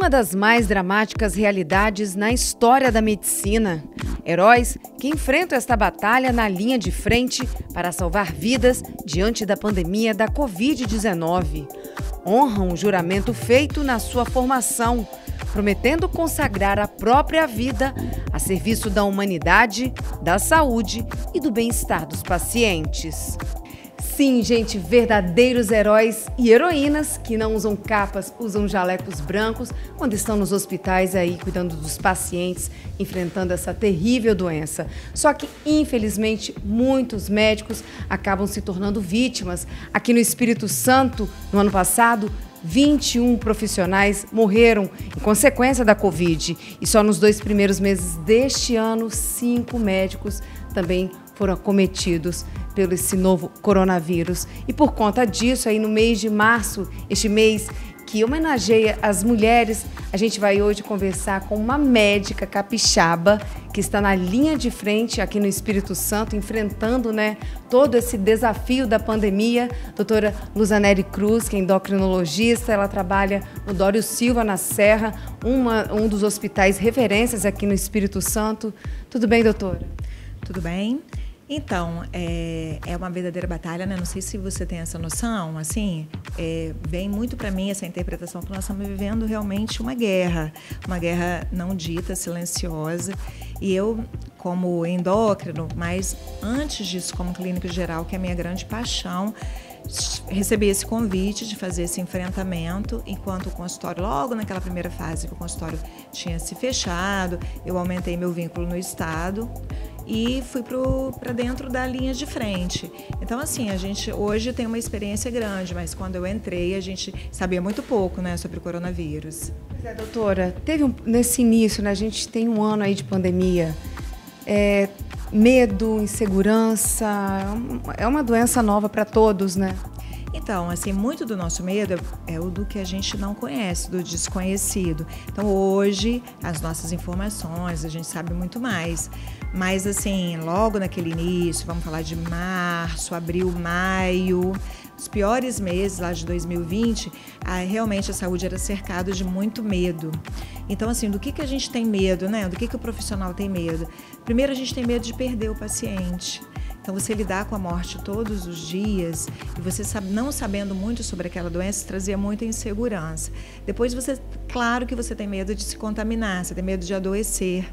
uma das mais dramáticas realidades na história da medicina. Heróis que enfrentam esta batalha na linha de frente para salvar vidas diante da pandemia da Covid-19. Honram o juramento feito na sua formação, prometendo consagrar a própria vida a serviço da humanidade, da saúde e do bem-estar dos pacientes. Sim, gente, verdadeiros heróis e heroínas que não usam capas, usam jalecos brancos quando estão nos hospitais aí cuidando dos pacientes, enfrentando essa terrível doença. Só que, infelizmente, muitos médicos acabam se tornando vítimas. Aqui no Espírito Santo, no ano passado, 21 profissionais morreram em consequência da Covid. E só nos 2 primeiros meses deste ano, 5 médicos também foram acometidos pelo esse novo coronavírus. E por conta disso, aí no mês de março, este mês que homenageia as mulheres, a gente vai hoje conversar com uma médica capixaba que está na linha de frente aqui no Espírito Santo, enfrentando, todo esse desafio da pandemia. Doutora Luzaneri Cruz, que é endocrinologista, ela trabalha no Dório Silva, na Serra, um dos hospitais referências aqui no Espírito Santo. Tudo bem, doutora? Tudo bem. Então, é uma verdadeira batalha, né? Não sei se você tem essa noção, assim, vem muito para mim essa interpretação que nós estamos vivendo realmente uma guerra não dita, silenciosa. E eu, como endócrino, mas antes disso, como clínico geral, que é a minha grande paixão, recebi esse convite de fazer esse enfrentamento, enquanto o consultório, logo naquela primeira fase que o consultório tinha se fechado, eu aumentei meu vínculo no estado e fui para dentro da linha de frente. Então, assim, a gente hoje tem uma experiência grande, mas quando eu entrei, a gente sabia muito pouco, sobre o coronavírus. Pois é, doutora, nesse início, a gente tem um ano aí de pandemia, medo, insegurança, é uma doença nova para todos, né? Então, assim, muito do nosso medo é o do que a gente não conhece, do desconhecido. Então, hoje, as nossas informações, a gente sabe muito mais. Mas, assim, logo naquele início, vamos falar de março, abril, maio, os piores meses lá de 2020, realmente a saúde era cercada de muito medo. Então, assim, do que a gente tem medo, Do que o profissional tem medo? Primeiro, a gente tem medo de perder o paciente. Então, você lidar com a morte todos os dias e você não sabendo muito sobre aquela doença trazia muita insegurança. Depois, claro que você tem medo de se contaminar, você tem medo de adoecer.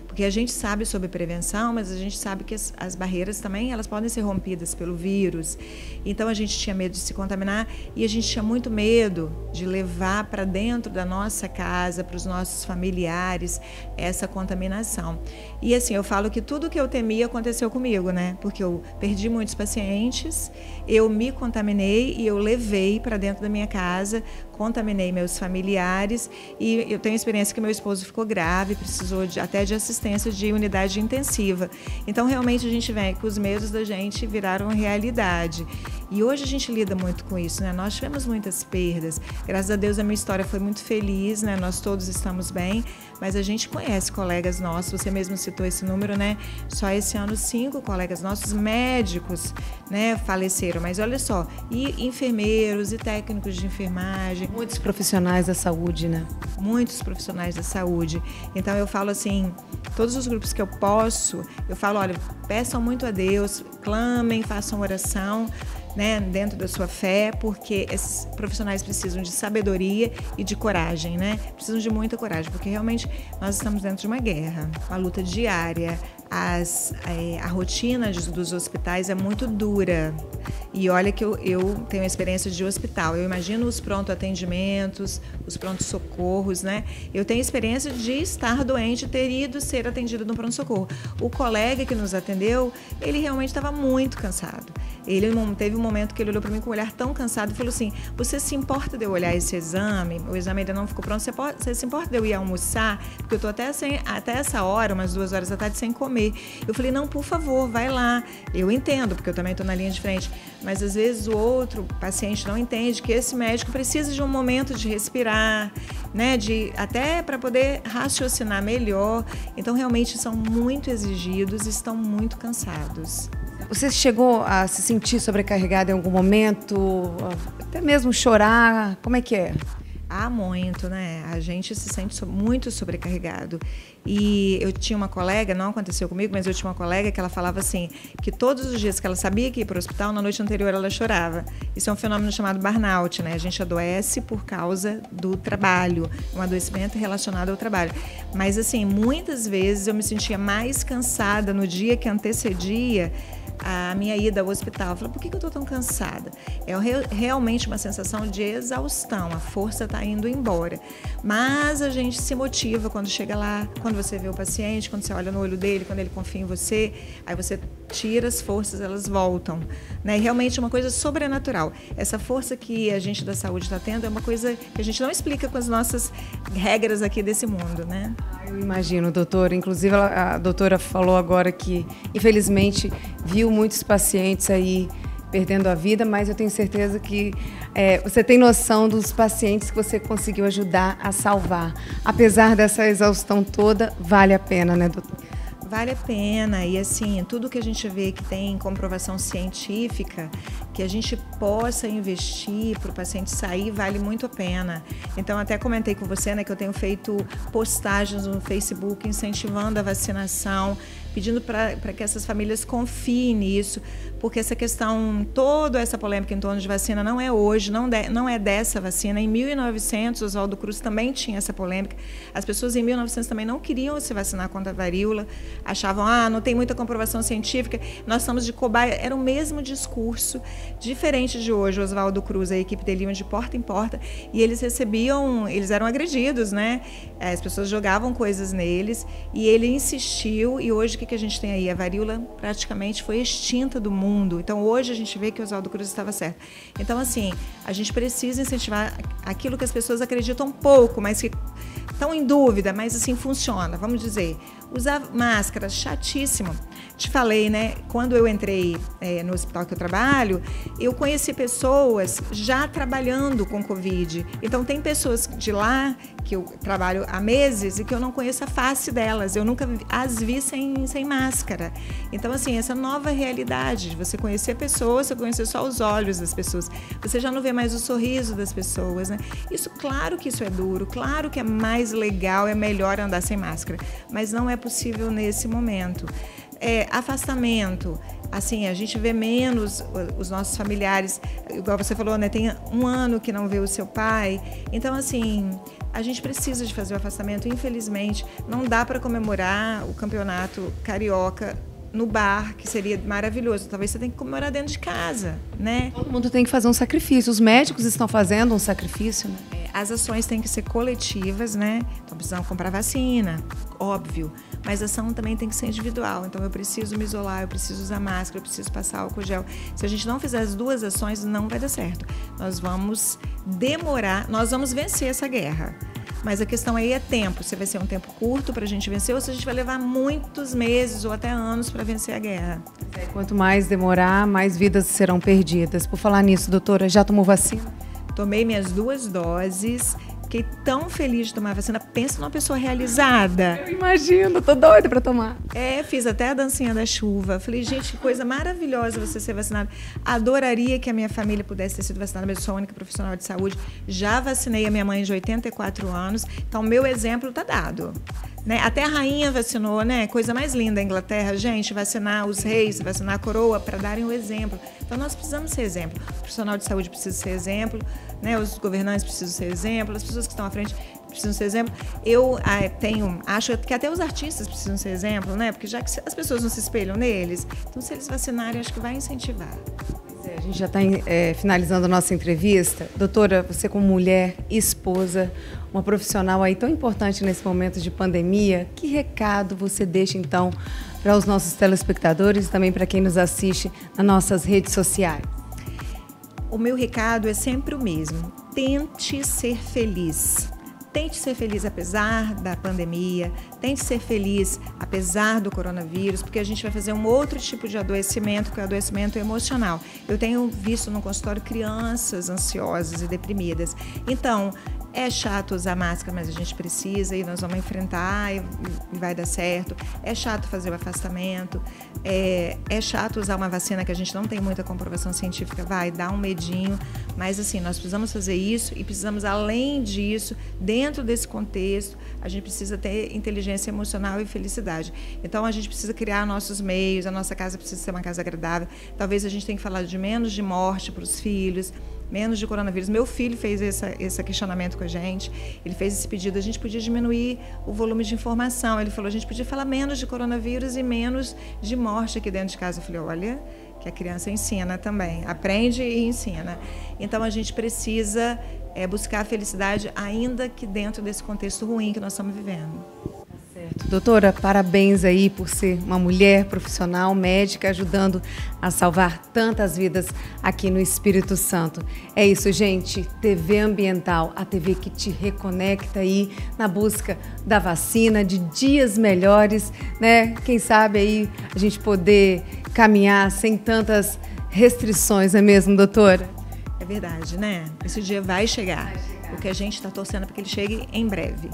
Porque a gente sabe sobre prevenção, mas a gente sabe que as barreiras também elas podem ser rompidas pelo vírus. Então, a gente tinha medo de se contaminar e a gente tinha muito medo de levar para dentro da nossa casa, para os nossos familiares, essa contaminação. E assim, eu falo que tudo que eu temia aconteceu comigo, Porque eu perdi muitos pacientes, eu me contaminei e eu levei para dentro da minha casa, contaminei meus familiares e eu tenho experiência que meu esposo ficou grave, precisou até de assistência de unidade intensiva. Então, realmente, a gente vê que os medos da gente viraram realidade. E hoje a gente lida muito com isso, Nós tivemos muitas perdas. Graças a Deus, a minha história foi muito feliz, Nós todos estamos bem, mas a gente conhece colegas nossos, você mesmo citou esse número, Só esse ano 5 colegas nossos, médicos, faleceram. Mas olha só, e enfermeiros e técnicos de enfermagem. Muitos profissionais da saúde, Muitos profissionais da saúde. Então, eu falo assim, todos os grupos que eu posso, eu falo, olha, peçam muito a Deus, clamem, façam oração, dentro da sua fé, porque esses profissionais precisam de sabedoria e de coragem, Precisam de muita coragem, porque realmente nós estamos dentro de uma guerra, uma luta diária. A rotina dos hospitais é muito dura. E olha que eu tenho experiência de hospital. Eu imagino os pronto-atendimentos, os pronto-socorros, Eu tenho experiência de estar doente e ter ido ser atendido no pronto-socorro. O colega que nos atendeu, ele realmente estava muito cansado. Ele teve um momento que ele olhou para mim com um olhar tão cansado e falou assim, você se importa de eu olhar esse exame? O exame ainda não ficou pronto. Você se importa de eu ir almoçar? Porque eu estou até essa hora, umas 2 horas da tarde, sem comer. Eu falei, não, por favor, vai lá. Eu entendo, porque eu também estou na linha de frente. Mas, às vezes, o outro paciente não entende que esse médico precisa de um momento de respirar, até para poder raciocinar melhor. Então, realmente, são muito exigidos e estão muito cansados. Você chegou a se sentir sobrecarregada em algum momento? Até mesmo chorar? Como é que é? Ah, muito, né? A gente se sente muito sobrecarregado. E eu tinha uma colega, não aconteceu comigo, mas eu tinha uma colega que ela falava assim, que todos os dias que ela sabia que ia para o hospital, na noite anterior ela chorava. Isso é um fenômeno chamado burnout, né? A gente adoece por causa do trabalho, um adoecimento relacionado ao trabalho. Mas, assim, muitas vezes eu me sentia mais cansada no dia que antecedia a minha ida ao hospital. Eu falei, por que eu estou tão cansada? É realmente uma sensação de exaustão, a força está indo embora. Mas a gente se motiva quando chega lá, quando você vê o paciente, quando você olha no olho dele, quando ele confia em você, aí você tira as forças, elas voltam. Né? E realmente é uma coisa sobrenatural. Essa força que a gente da saúde está tendo é uma coisa que a gente não explica com as nossas regras aqui desse mundo, né? Eu imagino, doutora. Inclusive, a doutora falou agora que, infelizmente, viu muitos pacientes aí perdendo a vida, mas eu tenho certeza que você tem noção dos pacientes que você conseguiu ajudar a salvar. Apesar dessa exaustão toda, vale a pena, né, doutora? Vale a pena, e assim, tudo que a gente vê que tem comprovação científica, que a gente possa investir para o paciente sair, vale muito a pena. Então, até comentei com você, né, que eu tenho feito postagens no Facebook incentivando a vacinação, pedindo para que essas famílias confiem nisso, porque essa questão, toda essa polêmica em torno de vacina não é hoje, não é dessa vacina. Em 1900, Oswaldo Cruz também tinha essa polêmica. As pessoas em 1900 também não queriam se vacinar contra a varíola, achavam, não tem muita comprovação científica, nós estamos de cobaia. Era o mesmo discurso, diferente de hoje. Oswaldo Cruz, a equipe dele iam de porta em porta e eles eram agredidos, né? As pessoas jogavam coisas neles e ele insistiu, e hoje o que a gente tem aí? A varíola praticamente foi extinta do mundo. Então, hoje a gente vê que o Oswaldo Cruz estava certo. Então, assim, a gente precisa incentivar aquilo que as pessoas acreditam pouco, mas que estão em dúvida, mas assim, funciona. Vamos dizer, usar máscara, chatíssimo. Te falei, né? Quando eu entrei no hospital que eu trabalho, eu conheci pessoas já trabalhando com Covid. Então, tem pessoas de lá que eu trabalho há meses e que eu não conheço a face delas. Eu nunca as vi sem máscara. Então, assim, essa nova realidade de você conhecer pessoas, você conhecer só os olhos das pessoas. Você já não vê mais o sorriso das pessoas, né? Isso, claro que isso é duro, claro que é mais legal, é melhor andar sem máscara, mas não é possível nesse momento. Afastamento, assim, a gente vê menos os nossos familiares, igual você falou, né? Tem um ano que não vê o seu pai. Então, assim, a gente precisa de fazer o afastamento. Infelizmente, não dá para comemorar o campeonato carioca no bar, que seria maravilhoso. Talvez você tenha que comemorar dentro de casa, né? Todo mundo tem que fazer um sacrifício. Os médicos estão fazendo um sacrifício, né? As ações têm que ser coletivas, né? Então, precisamos comprar vacina, óbvio. Mas a ação também tem que ser individual. Então, eu preciso me isolar, eu preciso usar máscara, eu preciso passar álcool gel. Se a gente não fizer as duas ações, não vai dar certo. Nós vamos demorar, nós vamos vencer essa guerra. Mas a questão aí é tempo. Se vai ser um tempo curto para a gente vencer ou se a gente vai levar muitos meses ou até anos para vencer a guerra. Quanto mais demorar, mais vidas serão perdidas. Por falar nisso, doutora, já tomou vacina? Tomei minhas 2 doses. Fiquei tão feliz de tomar a vacina. Pensa numa pessoa realizada. Eu imagino, tô doida para tomar. Fiz até a dancinha da chuva. Falei, gente, que coisa maravilhosa você ser vacinada. Adoraria que a minha família pudesse ter sido vacinada, mas eu sou a única profissional de saúde. Já vacinei a minha mãe de 84 anos, então meu exemplo tá dado. Né? Até a rainha vacinou, né? Coisa mais linda a Inglaterra, gente, vacinar os reis, vacinar a coroa para darem o exemplo. Então nós precisamos ser exemplo. O profissional de saúde precisa ser exemplo, né? Os governantes precisam ser exemplo, as pessoas que estão à frente precisam ser exemplo. Eu acho que até os artistas precisam ser exemplo, né? Porque já que as pessoas não se espelham neles, então se eles vacinarem, acho que vai incentivar. A gente já está finalizando a nossa entrevista. Doutora, você como mulher, esposa, uma profissional aí tão importante nesse momento de pandemia, que recado você deixa então para os nossos telespectadores e também para quem nos assiste nas nossas redes sociais? O meu recado é sempre o mesmo. Tente ser feliz. Tente ser feliz apesar da pandemia, tente ser feliz apesar do coronavírus, porque a gente vai fazer um outro tipo de adoecimento, que é o adoecimento emocional. Eu tenho visto no consultório crianças ansiosas e deprimidas. Então, é chato usar máscara, mas a gente precisa e nós vamos enfrentar e vai dar certo. É chato fazer o afastamento, É chato usar uma vacina que a gente não tem muita comprovação científica, vai dar um medinho, mas assim, nós precisamos fazer isso e precisamos, além disso, dentro desse contexto, a gente precisa ter inteligência emocional e felicidade. Então, a gente precisa criar nossos meios, a nossa casa precisa ser uma casa agradável. Talvez a gente tenha que falar de menos de morte para os filhos, menos de coronavírus. Meu filho fez esse questionamento com a gente, ele fez esse pedido, a gente podia diminuir o volume de informação. Ele falou, a gente podia falar menos de coronavírus e menos de morte aqui dentro de casa. Eu falei, olha, que a criança ensina também, aprende e ensina. Então, a gente precisa buscar a felicidade, ainda que dentro desse contexto ruim que nós estamos vivendo. Certo. Doutora, parabéns aí por ser uma mulher profissional, médica, ajudando a salvar tantas vidas aqui no Espírito Santo. É isso, gente. TV Ambiental, a TV que te reconecta aí na busca da vacina, de dias melhores, né? Quem sabe aí a gente poder caminhar sem tantas restrições, não é mesmo, doutora? É verdade, né? Esse dia vai chegar. O que a gente está torcendo para que ele chegue em breve.